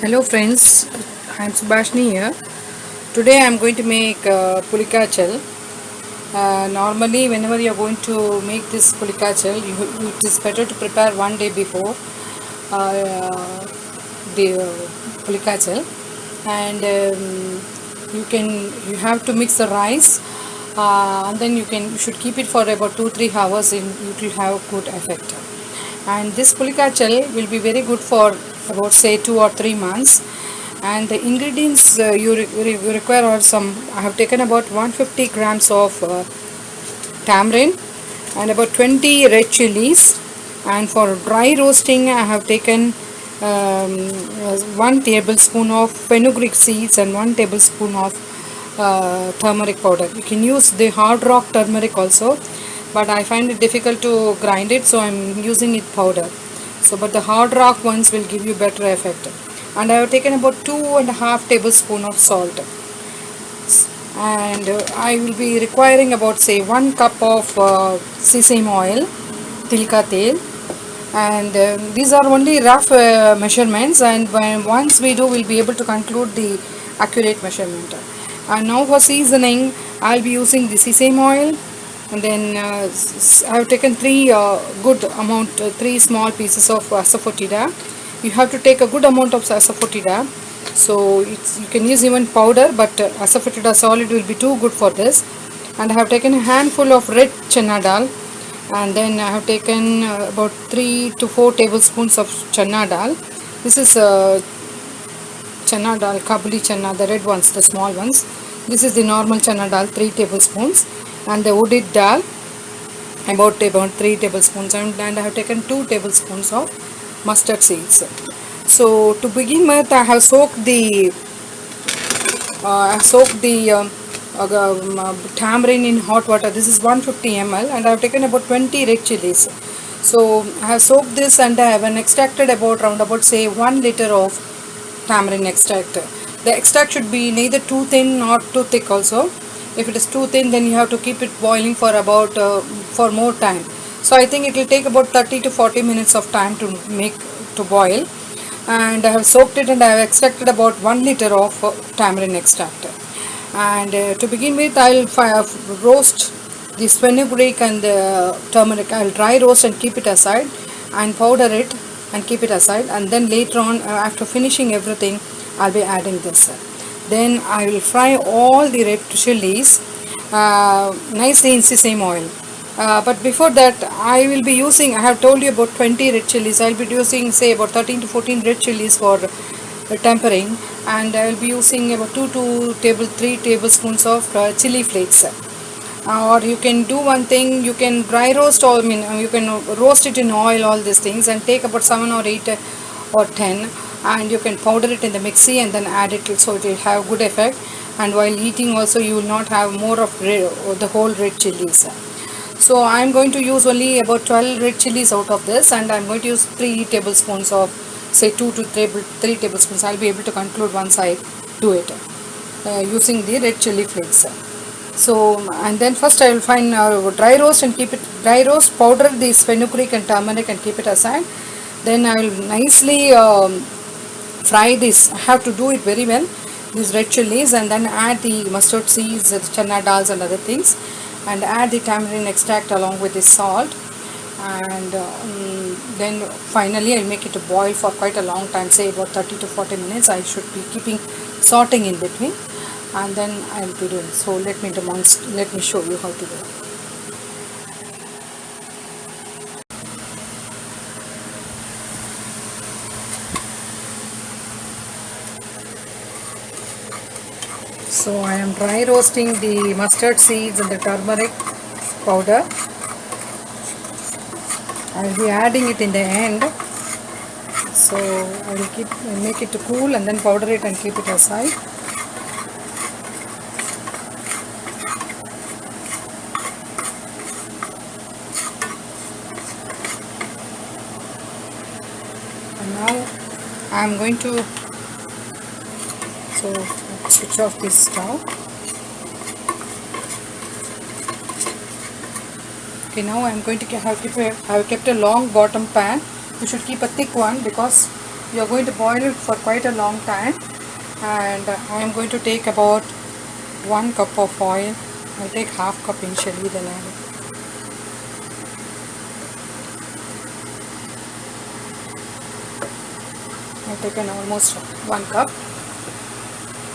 Hello friends, I am Subhashni here. Today I am going to make pulikachal. Normally whenever you are going to make this pulikachal, it is better to prepare one day before the pulikachal, and you have to mix the rice, and then you should keep it for about 2-3 hours and it will have good effect. And this pulikachal will be very good for about say 2 or 3 months. And the ingredients you require are some. I have taken about 150 grams of tamarind and about 20 red chilies, and for dry roasting I have taken 1 tablespoon of fenugreek seeds and 1 tablespoon of turmeric powder. You can use the hard rock turmeric also, but I find it difficult to grind it, so I'm using it powder. So but the hard rock ones will give you better effect. And I have taken about 2.5 tablespoon of salt, and I will be requiring about say 1 cup of sesame oil, tilka tel, and these are only rough measurements, and once we do we'll be able to conclude the accurate measurement. And now for seasoning I'll be using the sesame oil, and then I have taken three small pieces of asafoetida. You have to take a good amount of asafoetida, so you can use even powder, but asafoetida solid will be too good for this. And I have taken a handful of red chana dal, and then I have taken about 3 to 4 tablespoons of chana dal. This is chana dal, kabuli chana, the red ones, the small ones. This is the normal chana dal, 3 tablespoons, and the udit dal about 3 tablespoons, and I have taken 2 tablespoons of mustard seeds. So to begin with, I have soaked the tamarind in hot water. This is 150 ml, and I have taken about 20 red chilies. So I have soaked this, and I have extracted about say 1 liter of tamarind extract. The extract should be neither too thin nor too thick also. If it is too thin, then you have to keep it boiling for about for more time. So I think it will take about 30 to 40 minutes of time to boil. And I have soaked it, and I have extracted about 1 liter of tamarind extract. And to begin with, I will roast this fenugreek and turmeric. I will dry roast and keep it aside, and powder it and keep it aside, and then later on, after finishing everything, I'll be adding this. Then I will fry all the red chilies nicely in sesame oil. But before that, I will be using, I have told you about 20 red chilies. I will be using say about 13 to 14 red chilies for tempering, and I will be using about 3 tablespoons of chili flakes. Or you can do one thing, you can dry roast, or you can roast it in oil, all these things, and take about 7 or 8 or 10, and you can powder it in the mixie and then add it, so it will have good effect. And while eating also, you will not have more of the whole red chilies. So I am going to use only about 12 red chilies out of this, and I am going to use 3 tablespoons of say 2 to 3 tablespoons. I will be able to conclude once I do it using the red chili flakes. So, and then first I will find dry roast and keep it dry roast, powder this fenugreek and turmeric and keep it aside. Then I will nicely fry this. I have to do it very well, these red chilies, and then add the mustard seeds, the chana dals and other things, and add the tamarind extract along with the salt. And then finally I make it to boil for quite a long time, say about 30 to 40 minutes. I should be keeping sorting in between, and then I will be doing. So let me show you how to do it. So I am dry roasting the mustard seeds and the turmeric powder. I will be adding it in the end. So I will make it to cool and then powder it and keep it aside. And now I am going to switch off this stove. Okay, now I am going to have kept a long bottom pan. You should keep a thick one, because you're going to boil it for quite a long time, and I am going to take about 1 cup of oil. I'll take half cup initially, then I've taken almost 1 cup.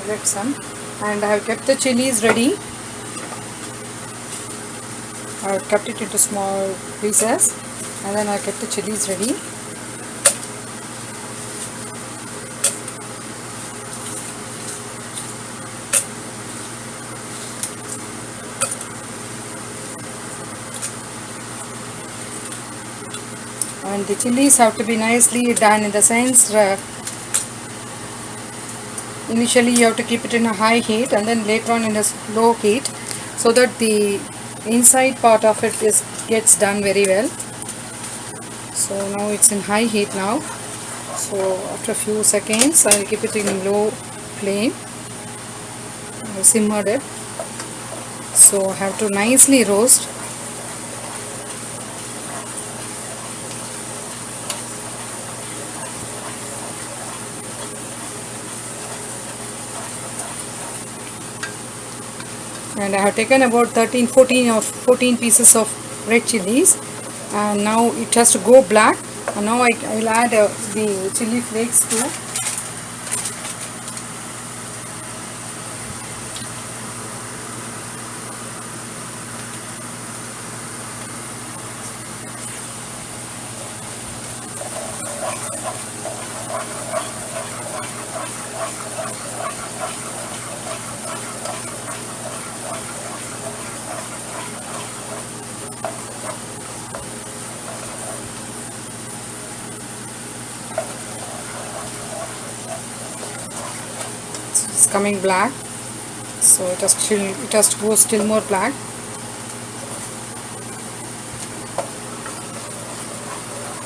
Let some, and I have kept the chilies ready. I have kept it into small pieces, and then I kept the chilies ready. And the chilies have to be nicely done, in the sense initially you have to keep it in a high heat and then later on in a low heat, so that the inside part of it gets done very well. So now it's in high heat now. So after a few seconds I will keep it in low flame. I simmered it. So I have to nicely roast. And I have taken about 14 pieces of red chilies, and now it has to go black, and now I'll add the chili flakes too. It's coming black, so it has to go still more black.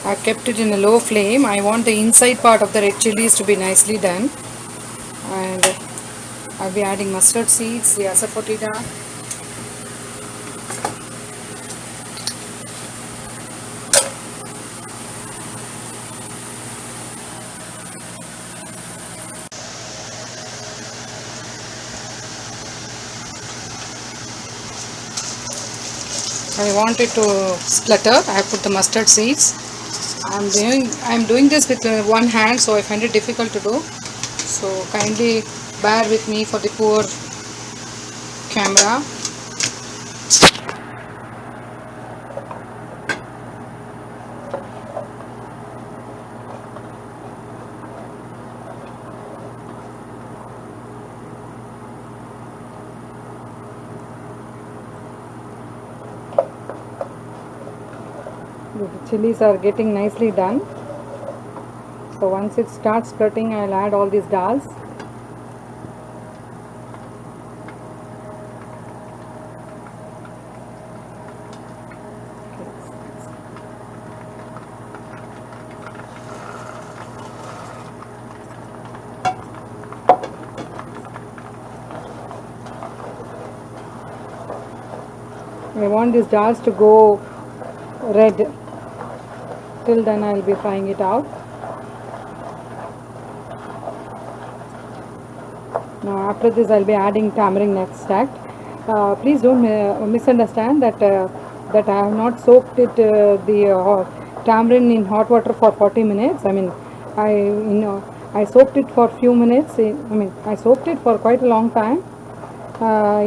I kept it in a low flame. I want the inside part of the red chilies to be nicely done, and I'll be adding mustard seeds, the asafoetida, I want it to splutter. I have put the mustard seeds. I'm doing this with one hand, so I find it difficult to do. So kindly bear with me for the poor camera. The chilies are getting nicely done. So once it starts spluttering, I'll add all these dals. I want these dals to go red. Till then I'll be frying it out. Now after this I'll be adding tamarind extract. Please don't misunderstand that that I have not soaked it the tamarind in hot water for 40 minutes. I mean, I soaked it for few minutes. I soaked it for quite a long time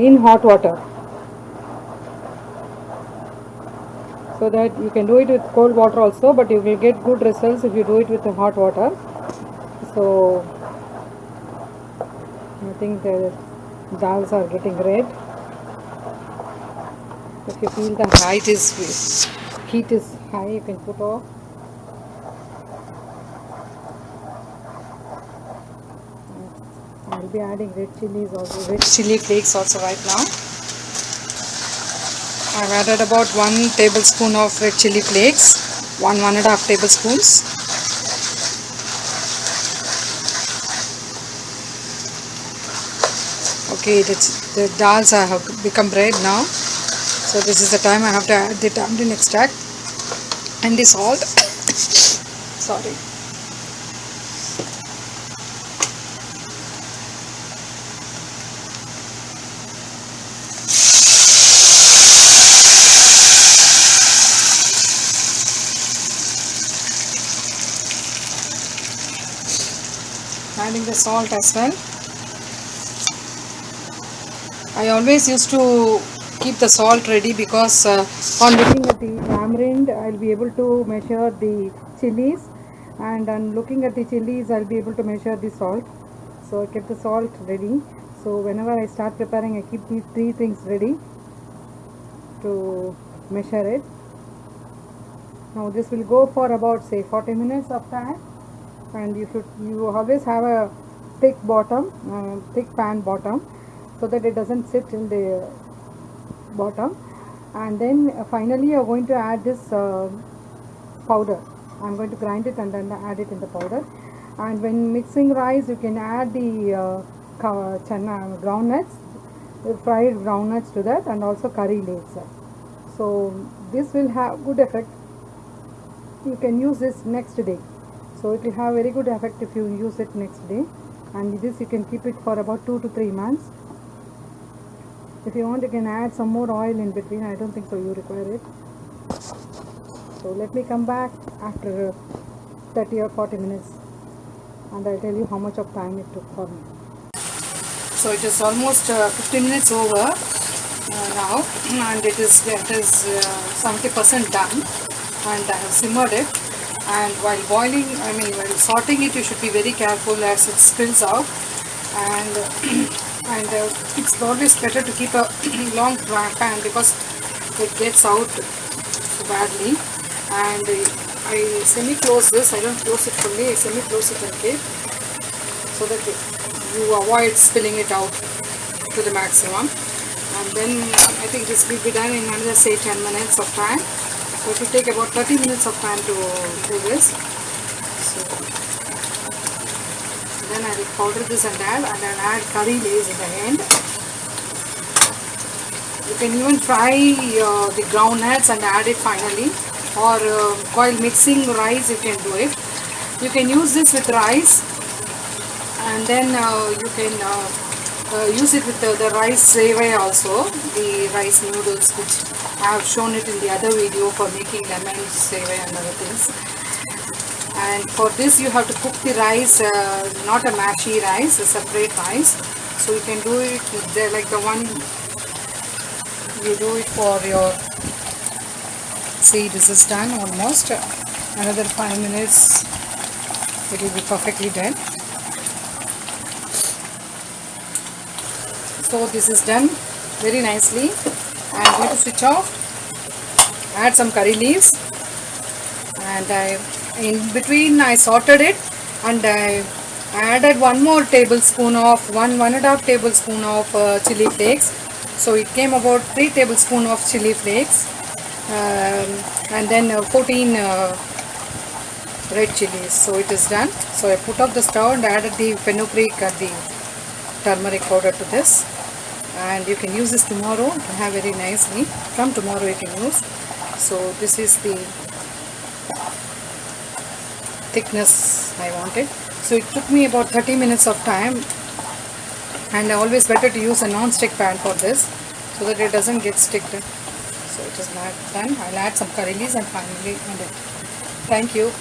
in hot water, so that you can do it with cold water also, but you will get good results if you do it with the hot water. So I think the dals are getting red. If you feel the heat is high, you can put off. I'll be adding red chili flakes also right now. I've added about 1 tablespoon of red chili flakes, 1.5 tablespoons. Okay, the dals have become red now. So this is the time I have to add the tamarind extract and the salt. Sorry. Adding the salt as well. I always used to keep the salt ready because on looking at the tamarind, I'll be able to measure the chilies, and on looking at the chilies, I'll be able to measure the salt. So I kept the salt ready. So whenever I start preparing, I keep these three things ready to measure it. Now this will go for about say 40 minutes of time, and you always have a thick bottom, thick pan bottom, so that it doesn't sit in the bottom. And then finally you're going to add this powder. I'm going to grind it and then add it in the powder. And when mixing rice, you can add the chana groundnuts, fried groundnuts to that, and also curry leaves. So this will have good effect. You can use this next day, so it will have very good effect if you use it next day. And this you can keep it for about 2 to 3 months. If you want, you can add some more oil in between. I don't think so you require it. So let me come back after 30 or 40 minutes, and I'll tell you how much of time it took for me. So it is almost 15 minutes over now, and it is 70% done, and I have simmered it. And while boiling, while sorting it, you should be very careful as it spills out. And it's always better to keep a long pan because it gets out badly. And I semi-close this. I don't close it fully. I semi-close it and keep, so that you avoid spilling it out to the maximum. And then I think this will be done in another say 10 minutes of time. So it will take about 30 minutes of time to do this. So then I will powder this and then add curry leaves in the end. You can even fry the groundnuts and add it finally, or while mixing rice you can do it. You can use this with rice, and then you can use it with the rice sevai also, the rice noodles, which I have shown it in the other video for making lemon sevai and other things. And for this you have to cook the rice, not a mashy rice, a separate rice. So you can do it like the one you do it for your, see, this is done almost. Another 5 minutes it will be perfectly done. So this is done very nicely. I am going to switch off, add some curry leaves, and in between I sorted it, and I added one more tablespoon of one and a half tablespoon of chili flakes. So it came about 3 tablespoons of chili flakes, and then 14 red chilies. So it is done. So I put off the stove and added the fenugreek and the turmeric powder to this. And you can use this tomorrow to have very nicely. From tomorrow you can use. So this is the thickness I wanted. So it took me about 30 minutes of time, and always better to use a non-stick pan for this, so that it doesn't get sticked. So it is not done. I'll add some curry leaves and finally end it. Thank you.